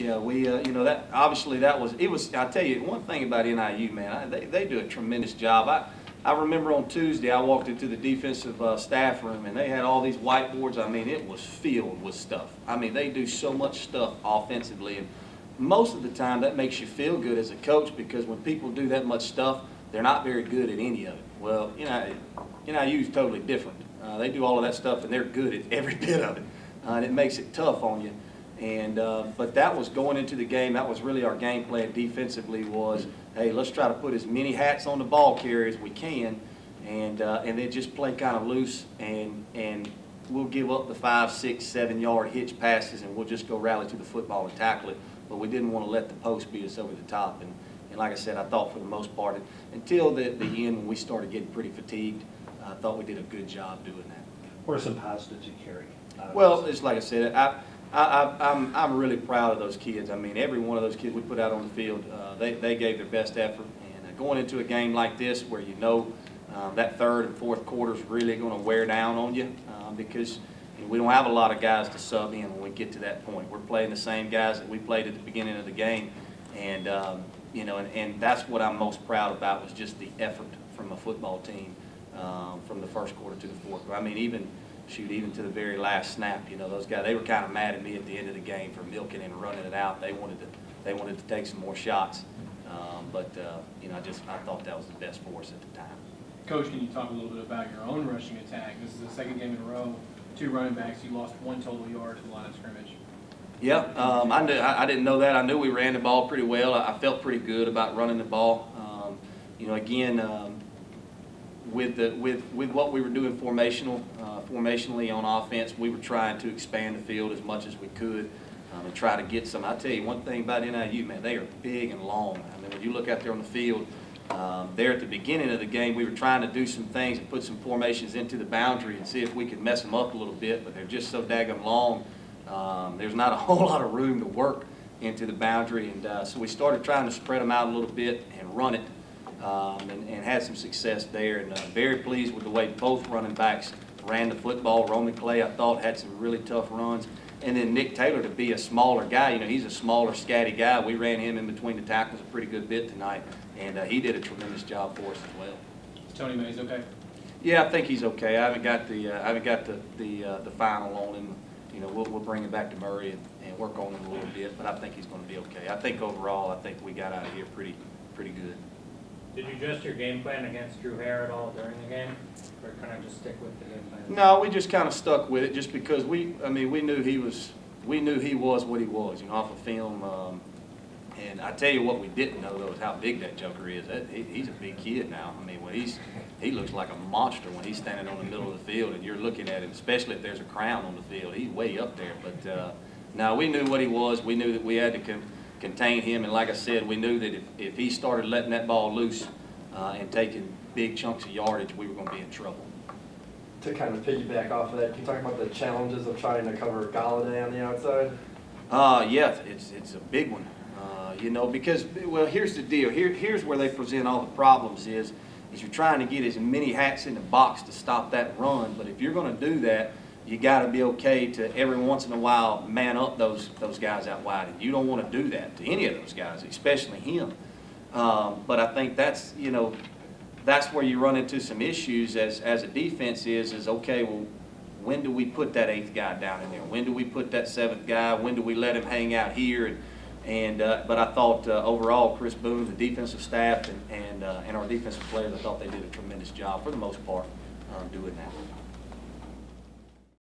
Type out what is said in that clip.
Yeah, we, you know, that obviously it was. I tell you one thing about NIU, man, they do a tremendous job. I remember on Tuesday I walked into the defensive staff room and they had all these whiteboards. I mean, it was filled with stuff. I mean, they do so much stuff offensively, and most of the time that makes you feel good as a coach, because when people do that much stuff, they're not very good at any of it. Well, NIU is totally different. They do all of that stuff and they're good at every bit of it, and it makes it tough on you. And but that was going into the game. That was really our game plan defensively. Was, hey, let's try to put as many hats on the ball carrier as we can, and then just play kind of loose, and we'll give up the 5, 6, 7 yard hitch passes, and we'll just go rally to the football and tackle it. But we didn't want to let the post beat us over the top. And like I said, I thought for the most part, until the end when we started getting pretty fatigued, I thought we did a good job doing that. What are some positives you carry? Well, it's like I said, I'm really proud of those kids. I mean, every one of those kids we put out on the field, they gave their best effort. And going into a game like this, where you know that third and fourth quarter is really going to wear down on you, because we don't have a lot of guys to sub in when we get to that point. We're playing the same guys that we played at the beginning of the game, and you know, and that's what I'm most proud about, was just the effort from a football team from the first quarter to the fourth quarter. I mean, even to the very last snap, you know, those guys, they were kind of mad at me at the end of the game for milking and running it out. They wanted to take some more shots, but you know, I thought that was the best for us at the time. Coach, can you talk a little bit about your own rushing attack? This is the second game in a row, 2 running backs. You lost 1 total yard at the line of scrimmage. Yeah, I didn't know that. I knew we ran the ball pretty well. I felt pretty good about running the ball. You know, again, with what we were doing formationally on offense, we were trying to expand the field as much as we could and try to get some. I tell you one thing about NIU, man, they are big and long. I mean, when you look out there on the field, there at the beginning of the game, we were trying to do some things and put some formations into the boundary and see if we could mess them up a little bit, but they're just so daggum long. There's not a whole lot of room to work into the boundary, and so we started trying to spread them out a little bit and run it, and had some success there. And very pleased with the way both running backs ran the football. Roman Clay, I thought, had some really tough runs. And then Nick Taylor, to be a smaller guy, you know, he's a smaller, scatty guy. We ran him in between the tackles a pretty good bit tonight, and he did a tremendous job for us as well. Is Tony Mays okay? Yeah, I think he's okay. I haven't got the final on him. You know, we'll bring him back to Murray and work on him a little bit, but I think he's going to be okay. I think overall, I think we got out of here pretty good. Did you adjust your game plan against Drew Hare at all during the game, or kind of just stick with the game plan? No, we just kind of stuck with it, just because we knew he was what he was, you know, off of film. And I tell you what, we didn't know though is how big that joker is. He's a big kid now. I mean, he looks like a monster when he's standing on the middle of the field, and you're looking at him, especially if there's a crown on the field. He's way up there. But no, we knew what he was. We knew that we had to contain him, and like I said, we knew that if he started letting that ball loose and taking big chunks of yardage, we were going to be in trouble. To kind of piggyback off of that, can you talk about the challenges of trying to cover Galladay on the outside? Yeah, it's a big one. You know, because, well, here's the deal. Here's where they present all the problems is you're trying to get as many hats in the box to stop that run. But if you're going to do that, you got to be okay to every once in a while man up those guys out wide. And you don't want to do that to any of those guys, especially him. But I think that's, you know, that's where you run into some issues as a defense is okay, well, when do we put that 8th guy down in there? When do we put that 7th guy? When do we let him hang out here? But I thought overall, Chris Boone, the defensive staff, and our defensive players, I thought they did a tremendous job for the most part doing that.